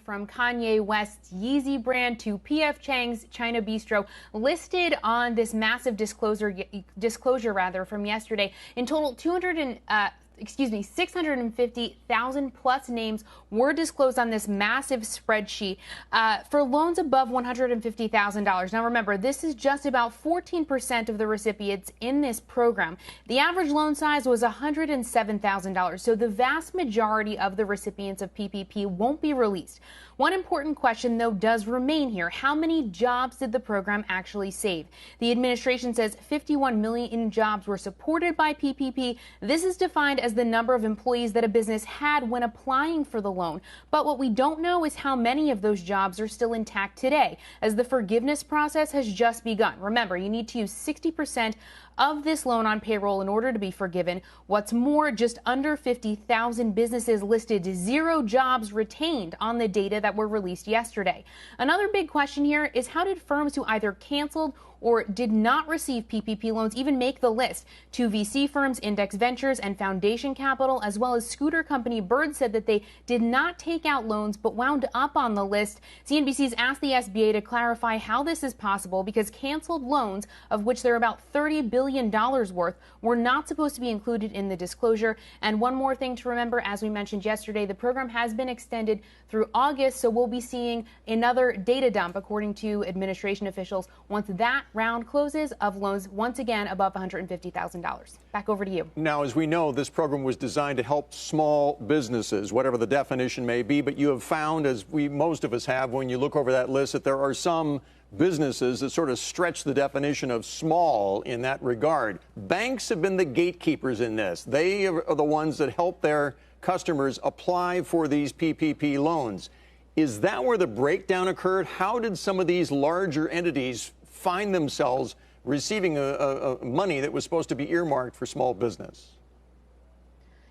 From Kanye West's Yeezy brand to P.F. Chang's China Bistro, listed on this massive disclosure from yesterday. In total, 650,000 plus names were disclosed on this massive spreadsheet for loans above $150,000. Now remember, this is just about 14% of the recipients in this program. The average loan size was $107,000, so the vast majority of the recipients of PPP won't be released. One important question, though, does remain here. How many jobs did the program actually save? The administration says 51 million jobs were supported by PPP. This is defined as the number of employees that a business had when applying for the loan. But what we don't know is how many of those jobs are still intact today, as the forgiveness process has just begun. Remember, you need to use 60% of this loan on payroll in order to be forgiven. What's more, just under 50,000 businesses listed, 0 jobs retained on the data that were released yesterday. Another big question here is, how did firms who either canceled or did not receive PPP loans even make the list? 2 VC firms, Index Ventures and Foundation Capital, as well as scooter company Bird, said that they did not take out loans but wound up on the list. CNBC's asked the SBA to clarify how this is possible, because canceled loans, of which there are about $30 billion worth, were not supposed to be included in the disclosure. And one more thing to remember, as we mentioned yesterday, the program has been extended through August, so we'll be seeing another data dump, according to administration officials, once that round closes of loans once again above $150,000. Back over to you. Now, as we know, this program was designed to help small businesses, whatever the definition may be, but you have found, as most of us have, when you look over that list, that there are some businesses that sort of stretch the definition of small in that regard. Banks have been the gatekeepers in this. They are the ones that help their customers apply for these PPP loans. Is that where the breakdown occurred? How did some of these larger entities find themselves receiving money that was supposed to be earmarked for small business?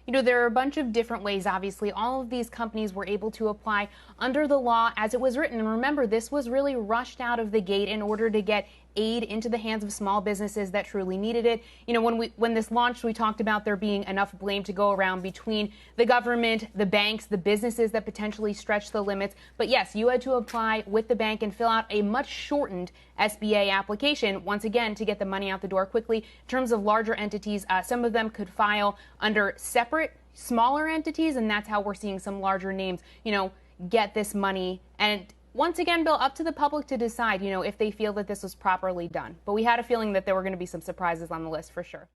You know, there are a bunch of different ways. Obviously, all of these companies were able to apply under the law as it was written. And remember, this was really rushed out of the gate in order to get aid into the hands of small businesses that truly needed it. You know, when this launched, we talked about there being enough blame to go around between the government, the banks, the businesses that potentially stretched the limits. But yes, you had to apply with the bank and fill out a much shortened SBA application, once again, to get the money out the door quickly. In terms of larger entities, some of them could file under separate, smaller entities, and that's how we're seeing some larger names, you know, get this money. And once again, Bill, up to the public to decide, you know, if they feel that this was properly done. But we had a feeling that there were going to be some surprises on the list for sure.